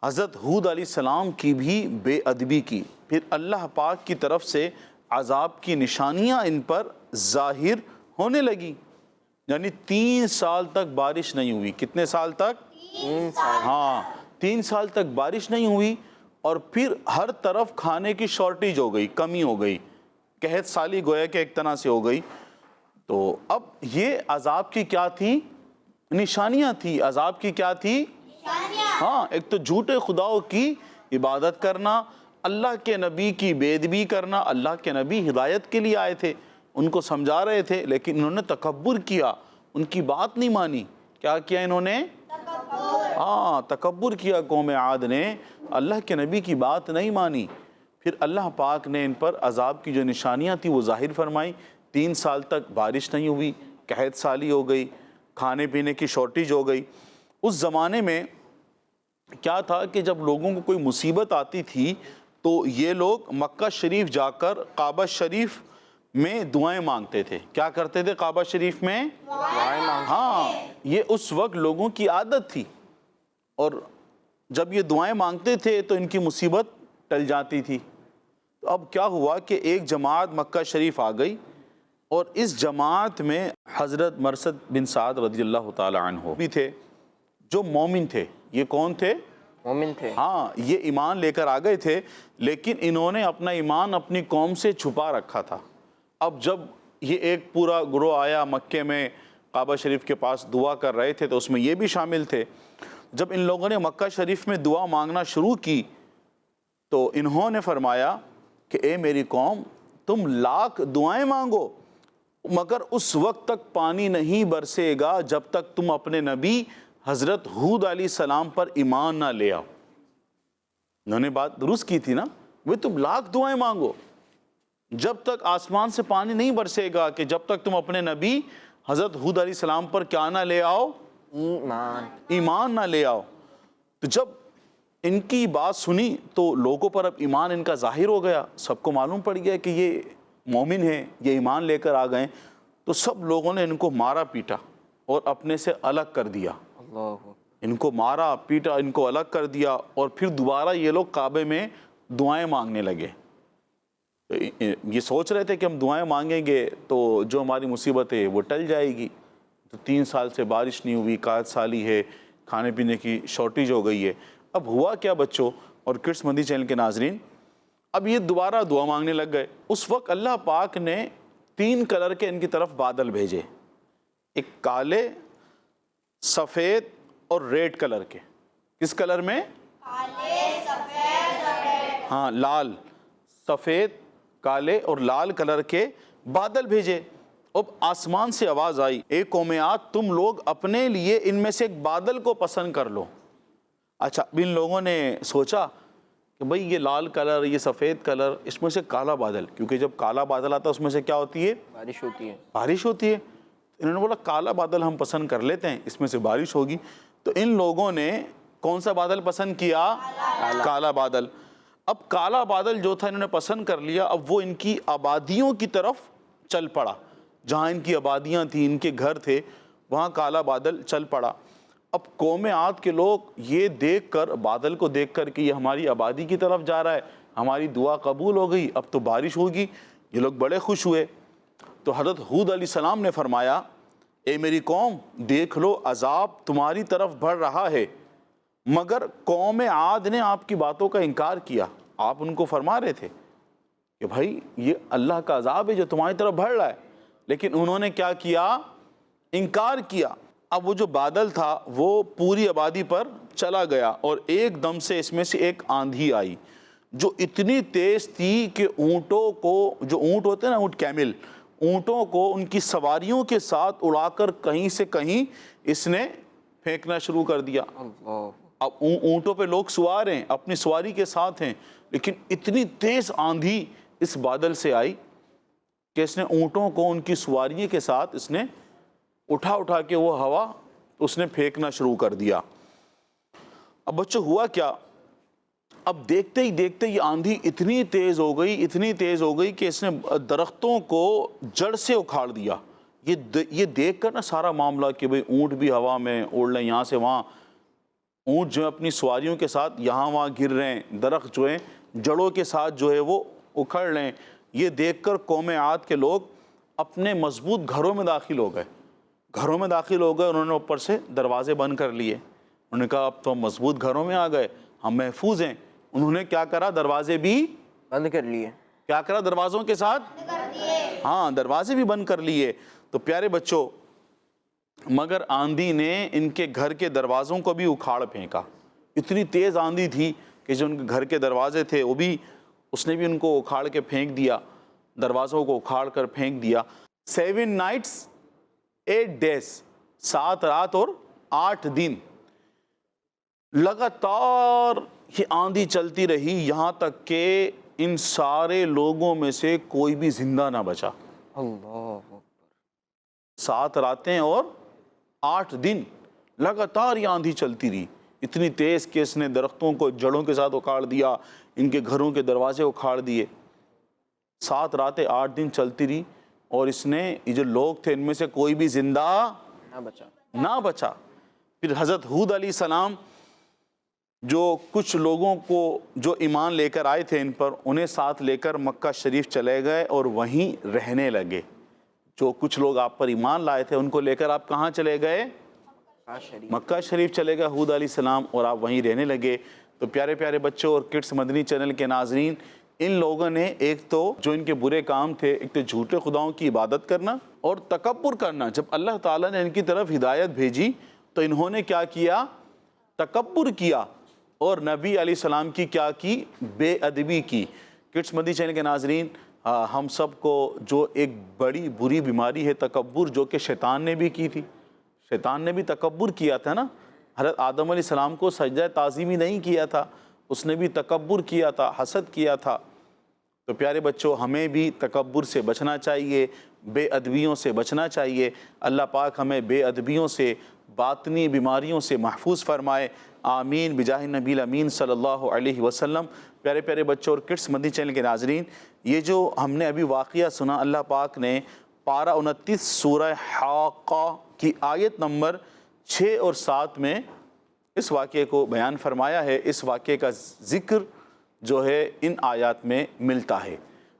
حضرت ہود علیہ السلام کی بھی بے ادبی کی۔ پھر اللہ پاک کی طرف سے عذاب کی نشانیاں ان پر ظاہر ہونے لگی، یعنی 3 سال تک بارش نہیں ہوئی۔ کتنے سال تک؟ 3 سال۔ ہاں، 3 سال تک بارش نہیں ہوئی، اور پھر ہر طرف کھانے کی شارٹیج ہو گئی، کمی ہو گئی، قحط سالی گویا کہ ایک طرح سے ہو گئی۔ تو اب یہ عذاب کی کیا تھی؟ نشانیاں تھی۔ عذاب کی کیا تھی؟ ہاں، ایک تو جھوٹے خداؤں کی عبادت کرنا، اللہ کے نبی کی بے ادبی کرنا۔ اللہ کے نبی ہدایت کے لیے آئے تھے، ان کو سمجھا رہے تھے، لیکن انہوں نے تکبر کیا، ان کی بات نہیں مانی۔ کیا کیا انہوں نے؟ تکبر کیا قوم عاد نے، اللہ کے نبی کی بات نہیں مانی۔ پھر اللہ پاک نے ان پر عذاب کی جو نشانیاں تھیں وہ ظاہر فرمائی۔ 3 سال تک بارش نہیں ہوئی، قحط سالی ہو گئی، کھانے پینے کی شارٹیج ہو گئی۔ اس زمانے میں کیا تھا کہ جب لوگوں کو کوئی مصیبت آتی تھی تو یہ لوگ مکہ شریف جا کر کعبہ شریف میں دعائیں مانگتے تھے۔ کیا کرتے تھے کعبہ شریف میں؟ ہاں، یہ اس وقت لوگوں کی عادت تھی، اور جب یہ دعائیں مانگتے تھے تو ان کی مصیبت ٹل جاتی تھی۔ تو اب کیا ہوا کہ ایک جماعت مکہ شریف آ گئی، اور اس جماعت میں حضرت مرثد بن سعد رضی اللہ تعالی عنہ بھی تھے، جو مومن تھے۔ یہ کون تھے؟ مومن تھے۔ ہاں، یہ ایمان لے کر آ گئے تھے، لیکن انہوں نے اپنا ایمان اپنی قوم سے چھپا رکھا تھا۔ اب جب یہ ایک پورا گروہ آیا مکے میں، کعبہ شریف کے پاس دعا کر رہے تھے، تو اس میں یہ بھی شامل تھے۔ جب ان لوگوں نے مکہ شریف میں دعا مانگنا شروع کی تو انہوں نے فرمایا کہ اے میری قوم، تم لاکھ دعائیں مانگو مگر اس وقت تک پانی نہیں برسے گا جب تک تم اپنے نبی حضرت ہود علیہ السلام پر ایمان نہ لے آؤ۔ انہوں نے بات درست کی تھی نا، وہ تم لاکھ دعائیں مانگو، جب تک آسمان سے پانی نہیں برسے گا، کہ جب تک تم اپنے نبی حضرت ہود علیہ السلام پر کیا نہ لے آؤ؟ ایمان نہ لے آؤ۔ تو جب ان کی بات سنی تو لوگوں پر اب ایمان ان کا ظاہر ہو گیا، سب کو معلوم پڑ گیا کہ یہ مومن ہیں، یہ ایمان لے کر آ گئے۔ تو سب لوگوں نے ان کو مارا پیٹا اور اپنے سے الگ کر دیا۔ ان کو مارا پیٹا، ان کو الگ کر دیا، اور پھر دوبارہ یہ لوگ کعبے میں دعائیں مانگنے لگے۔ یہ سوچ رہے تھے کہ ہم دعائیں مانگیں گے تو جو ہماری مصیبت ہے وہ ٹل جائے گی۔ تو 3 سال سے بارش نہیں ہوئی، قحط سالی ہے، کھانے پینے کی شارٹیج ہو گئی ہے۔ اب ہوا کیا بچوں اور کڈس مدنی چینل کے ناظرین، اب یہ دوبارہ دعا مانگنے لگ گئے۔ اس وقت اللہ پاک نے 3 کلر کے ان کی طرف بادل بھیجے، ایک کالے سفید اور ریڈ کلر کے. کس کلر میں؟ ہاں لال، سفید کالے اور لال کلر کے بادل بھیجے. اب آسمان سے آواز آئی، اے قوم عاد تم لوگ اپنے لیے ان میں سے ایک بادل کو پسند کر لو. اچھا ان لوگوں نے سوچا کہ بھئی یہ لال کلر، یہ سفید کلر، اس میں سے کالا بادل، کیونکہ جب کالا بادل آتا ہے اس میں سے کیا ہوتی ہے؟ بارش ہوتی ہے. بارش ہوتی ہے. انہوں نے بولا کالا بادل ہم پسند کر لیتے ہیں، اس میں سے بارش ہوگی. تو ان لوگوں نے کون سا بادل پسند کیا؟ کالا بادل. اب کالا بادل جو تھا انہوں نے پسند کر لیا. اب وہ ان کی آبادیوں کی طرف چل پڑا، جہاں ان کی آبادیاں تھیں، ان کے گھر تھے، وہاں کالا بادل چل پڑا. اب قوم عاد کے لوگ یہ دیکھ کر، بادل کو دیکھ کر کہ یہ ہماری آبادی کی طرف جا رہا ہے، ہماری دعا قبول ہو گئی، اب تو بارش ہوگی، یہ لوگ بڑے خوش ہوئے. تو حضرت ہود علیہ السلام نے فرمایا، اے میری قوم دیکھ لو عذاب تمہاری طرف بڑھ رہا ہے، مگر قوم عاد نے آپ کی باتوں کا انکار کیا. آپ ان کو فرما رہے تھے کہ بھائی یہ اللہ کا عذاب ہے جو تمہاری طرف بڑھ رہا ہے، لیکن انہوں نے کیا کیا؟ انکار کیا. اب وہ جو بادل تھا وہ پوری آبادی پر چلا گیا اور ایک دم سے اس میں سے ایک آندھی آئی جو اتنی تیز تھی کہ اونٹوں کو، جو اونٹ ہوتے ہیں نا، اونٹ کیمل، اونٹوں کو ان کی سواریوں کے ساتھ اڑا کر کہیں سے کہیں اس نے پھینکنا شروع کر دیا. اب اونٹوں پہ لوگ سوار ہیں، اپنی سواری کے ساتھ ہیں، لیکن اتنی تیز آندھی اس بادل سے آئی کہ اس نے اونٹوں کو ان کی سواریوں کے ساتھ اس نے اٹھا کے وہ ہوا اس نے پھینکنا شروع کر دیا. اب بچوں ہوا کیا؟ اب دیکھتے ہی دیکھتے یہ آندھی اتنی تیز ہو گئی کہ اس نے درختوں کو جڑ سے اکھاڑ دیا. یہ دیکھ کر نا سارا معاملہ کہ بھئی اونٹ بھی ہوا میں اڑ لیں، یہاں سے وہاں، اونٹ جو ہے اپنی سواریوں کے ساتھ یہاں وہاں گر رہے ہیں، درخت جو ہیں جڑوں کے ساتھ جو ہے وہ اکھڑ لیں. یہ دیکھ کر قوم عاد کے لوگ اپنے مضبوط گھروں میں داخل ہو گئے. انہوں نے اوپر سے دروازے بند کر لیے. انہوں نے کہا اب تو ہم مضبوط گھروں میں آ گئے، ہم محفوظ ہیں. انہوں نے کیا کرا؟ دروازے بھی بند کر لیے. کیا کرا؟ دروازوں کے ساتھ ہاں دروازے بھی بند کر لیے. تو پیارے بچوں، مگر آندھی نے ان کے گھر کے دروازوں کو بھی اکھاڑ پھینکا. اتنی تیز آندھی تھی کہ جو ان کے گھر کے دروازے تھے وہ بھی اس نے بھی ان کو اکھاڑ کے پھینک دیا، دروازوں کو اکھاڑ کر پھینک دیا. 7 nights 8 days، 7 رات اور 8 دن لگاتار یہ آندھی چلتی رہی، یہاں تک کہ ان سارے لوگوں میں سے کوئی بھی زندہ نہ بچا. اللہ 7 راتیں اور 8 دن لگاتار یہ آندھی چلتی رہی، اتنی تیز کہ اس نے درختوں کو جڑوں کے ساتھ اکھاڑ دیا، ان کے گھروں کے دروازے اکھاڑ دیے. 7 راتیں 8 دن چلتی رہی اور اس نے، یہ جو لوگ تھے ان میں سے کوئی بھی زندہ نہ بچا. پھر حضرت ہود علیہ السلام جو کچھ لوگوں کو جو ایمان لے کر آئے تھے ان پر، انہیں ساتھ لے کر مکہ شریف چلے گئے اور وہیں رہنے لگے. جو کچھ لوگ آپ پر ایمان لائے تھے ان کو لے کر آپ کہاں چلے گئے؟ مکہ شریف چلے گئے ہود علیہ السلام، اور آپ وہیں رہنے لگے. تو پیارے پیارے بچوں اور کڈس مدنی چینل کے ناظرین، ان لوگوں نے ایک تو جو ان کے برے کام تھے، ایک تو جھوٹے خداؤں کی عبادت کرنا اور تکبر کرنا. جب اللہ تعالیٰ نے ان کی طرف ہدایت بھیجی تو انہوں نے کیا کیا؟ تکبر کیا اور نبی علیہ السلام کی کیا کی؟ بے ادبی کی. کڈس مدنی چینل کے ناظرین، ہم سب کو جو ایک بڑی بری بیماری ہے تکبر، جو کہ شیطان نے بھی کی تھی. شیطان نے بھی تکبر کیا تھا نا. حضرت آدم علیہ السلام کو سجدہ تعظیمی نہیں کیا تھا، اس نے بھی تکبر کیا تھا، حسد کیا تھا. تو پیارے بچوں، ہمیں بھی تکبر سے بچنا چاہیے، بے ادبیوں سے بچنا چاہیے. اللہ پاک ہمیں بے ادبیوں سے، باطنی بیماریوں سے محفوظ فرمائے. آمین بجاہ نبی الامین صلی اللہ علیہ وسلم. پیارے پیارے بچوں اور کڈس مدنی چینل کے ناظرین، یہ جو ہم نے ابھی واقعہ سنا، اللہ پاک نے پارہ 29 سورہ حاقہ کی آیت نمبر 6 اور 7 میں اس واقعے کو بیان فرمایا ہے. اس واقعے کا ذکر جو ہے ان آیات میں ملتا ہے.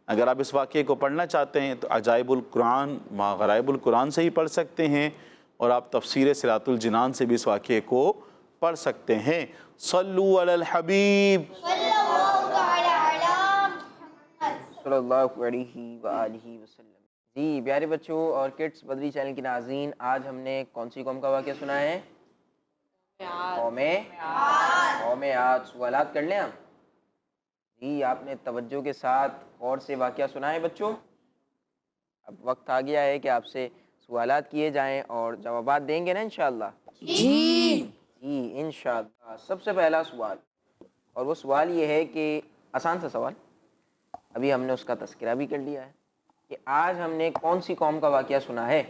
اگر آپ اس واقعے کو پڑھنا چاہتے ہیں تو عجائب القرآن غرائب القرآن سے ہی پڑھ سکتے ہیں، اور آپ تفسیر صراط الجنان سے بھی اس واقعے کو پڑھ سکتے ہیں. صلو علی الحبیب صلی اللہ علیہ وآلہ وسلم. جی پیارے بچوں اور کڈس مدنی چینل کے ناظرین، آج ہم نے کون سی قوم کا واقعہ سنا ہے؟ قوم عاد. سوالات کر لیں ہم. جی آپ نے توجہ کے ساتھ غور سے واقعہ سنا ہے بچوں. اب وقت آ گیا ہے کہ آپ سے سوالات کیے جائیں اور جوابات دیں گے نا انشاءاللہ. جی انشاءاللہ. سب سے پہلا سوال، اور وہ سوال یہ ہے کہ آسان سا سوال، ابھی ہم نے اس کا تذکرہ بھی کر لیا ہے کہ آج ہم نے کون سی قوم کا واقعہ سنا ہے.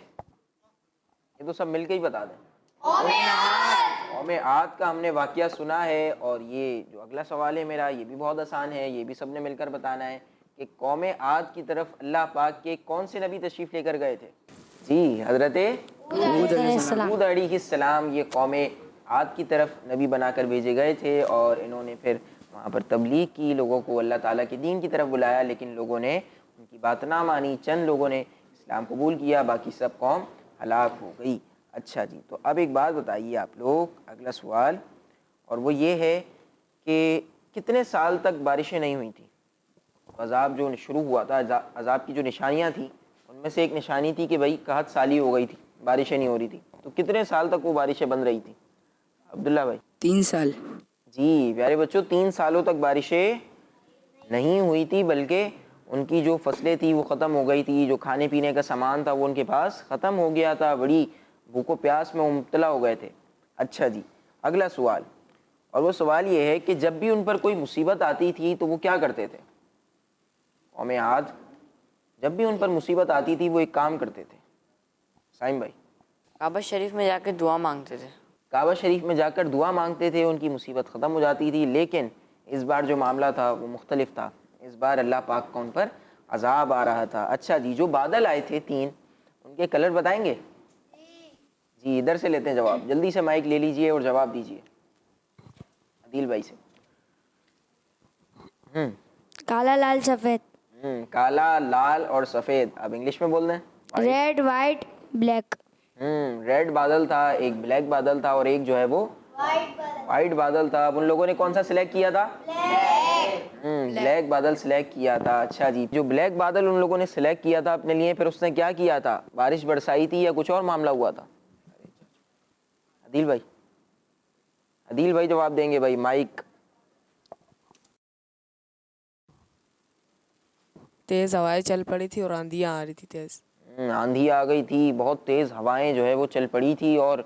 یہ تو سب مل کے ہی بتا دیں. قوم عاد کا ہم نے واقعہ سنا ہے. اور یہ جو اگلا سوال ہے میرا، یہ بھی بہت آسان ہے، یہ بھی سب نے مل کر بتانا ہے کہ قوم عاد کی طرف اللہ پاک کے کون سے نبی تشریف لے کر گئے تھے. جی حضرت ہود علیہ السلام یہ قوم عاد کی طرف نبی بنا کر بھیجے گئے تھے، اور انہوں نے پھر وہاں پر تبلیغ کی، لوگوں کو اللہ تعالیٰ کے دین کی طرف بلایا، لیکن لوگوں نے ان کی بات نہ مانی. چند لوگوں نے اسلام قبول کیا، باقی سب قوم ہلاک ہو گئی. اچھا جی، تو اب ایک بات بتائیے آپ لوگ، اگلا سوال، اور وہ یہ ہے کہ کتنے سال تک بارشیں نہیں ہوئی تھیں. عذاب جو شروع ہوا تھا، عذاب کی جو نشانیاں تھیں ان میں سے ایک نشانی تھی کہ بھائی قحط سالی ہو گئی تھی، بارشیں نہیں ہو رہی تھی. تو کتنے سال تک وہ بارشیں بند رہی تھیں عبداللہ بھائی؟ 3 سال. جی پیارے بچوں، 3 سالوں تک بارشیں نہیں ہوئی تھی، بلکہ ان کی جو فصلیں تھی وہ ختم ہو گئی تھی، جو کھانے پینے کا سامان تھا وہ ان کے پاس ختم ہو گیا تھا، بڑی بھوک و پیاس میں مبتلا ہو گئے تھے. اچھا جی، اگلا سوال، اور وہ سوال یہ ہے کہ جب بھی ان پر کوئی مصیبت آتی تھی تو وہ کیا کرتے تھے؟ قوم عاد جب بھی ان پر مصیبت آتی تھی وہ ایک کام کرتے تھے. سائم بھائی؟ کعبہ شریف میں جا کے دعا مانگتے تھے. کعبہ شریف میں جا کر دعا مانگتے تھے، ان کی مصیبت ختم ہو جاتی تھی. لیکن اس بار جو معاملہ تھا وہ مختلف تھا. اس بار اللہ پاک کا ان پر عذاب آ رہا تھا. اچھا جی، جو بادل آئے تھے 3، ان کے کلر بتائیں گے؟ جی ادھر سے لیتے ہیں جواب، جلدی سے مائک لے لیجئے اور جواب دیجئے عدیل بھائی سے. کالا لال سفید. کالا، لال اور سفید. اب انگلش میں بول دیں. Red white black. ریڈ بادل تھا، ایک بلیک بادل تھا، اور ایک جو ہے وہ وائٹ بادل تھا. اب ان لوگوں نے کون سا سلیکٹ کیا تھا؟ بلیک بادل سلیکٹ کیا تھا. اچھا جی، جو بلیک بادل ان لوگوں نے سلیکٹ کیا تھا اپنے لیے، پھر اس نے کیا کیا تھا؟ بارش برسائی تھی یا کچھ اور معاملہ ہوا تھا؟ عدیل بھائی جواب دیں گے بھائی، مائک. تیز ہوائیں چل پڑی تھی اور آندھیاں آ رہی تھی تیز. آندھی آ گئی تھی، بہت تیز ہوائیں جو ہے وہ چل پڑی تھی، اور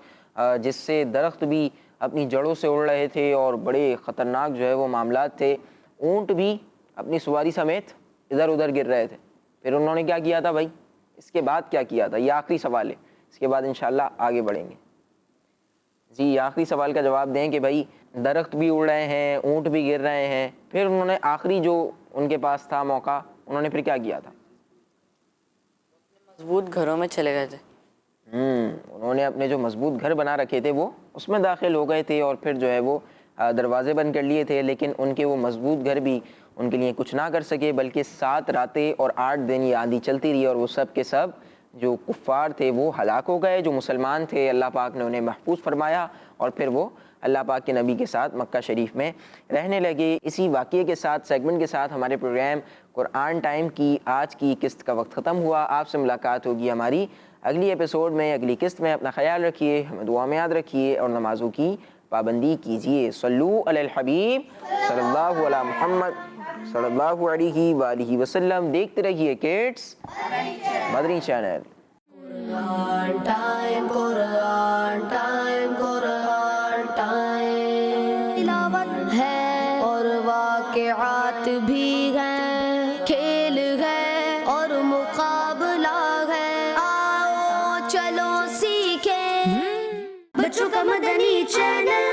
جس سے درخت بھی اپنی جڑوں سے اڑ رہے تھے اور بڑے خطرناک جو ہے وہ معاملات تھے. اونٹ بھی اپنی سواری سمیت ادھر ادھر گر رہے تھے. پھر انہوں نے کیا کیا تھا بھائی؟ اس کے بعد کیا کیا تھا؟ یہ آخری سوال ہے، اس کے بعد انشاءاللہ آگے بڑھیں گے. جی آخری سوال کا جواب دیں کہ بھائی درخت بھی اڑ رہے ہیں، اونٹ بھی گر رہے ہیں، پھر انہوں نے آخری جو ان کے پاس تھا موقع، انہوں نے پھر کیا کیا تھا؟ مضبوط گھروں میں چلے گئے تھے. انہوں نے اپنے جو مضبوط گھر بنا رکھے تھے وہ اس میں داخل ہو گئے تھے، اور پھر جو ہے وہ دروازے بند کر لیے تھے. لیکن ان کے وہ مضبوط گھر بھی ان کے لیے کچھ نہ کر سکے، بلکہ 7 راتیں اور 8 دن یہ آندھی چلتی رہی، اور وہ سب کے سب جو کفار تھے وہ ہلاک ہو گئے. جو مسلمان تھے اللہ پاک نے انہیں محفوظ فرمایا، اور پھر وہ اللہ پاک کے نبی کے ساتھ مکہ شریف میں رہنے لگے. اسی واقعے کے ساتھ، سیگمنٹ کے ساتھ، ہمارے پروگرام قرآن ٹائم کی آج کی قسط کا وقت ختم ہوا. آپ سے ملاقات ہوگی ہماری اگلی ایپیسوڈ میں، اگلی قسط میں. اپنا خیال رکھیے، ہمیں دعا میں یاد رکھیے، اور نمازوں کی پابندی کیجیے. صلو علی الحبیب صلی اللہ علی محمد صلی اللہ علیہ وآلہ وسلم. دیکھتے رہیے کڈس مدنی چینل. قرآن ٹائم، قرآن ٹائم، قرآن ٹائم. تلاوت ہے اور واقعات بھی ہیں، کھیل ہے اور مقابلہ ہے. آؤ چلو سیکھیں بچوں کا مدنی چینل.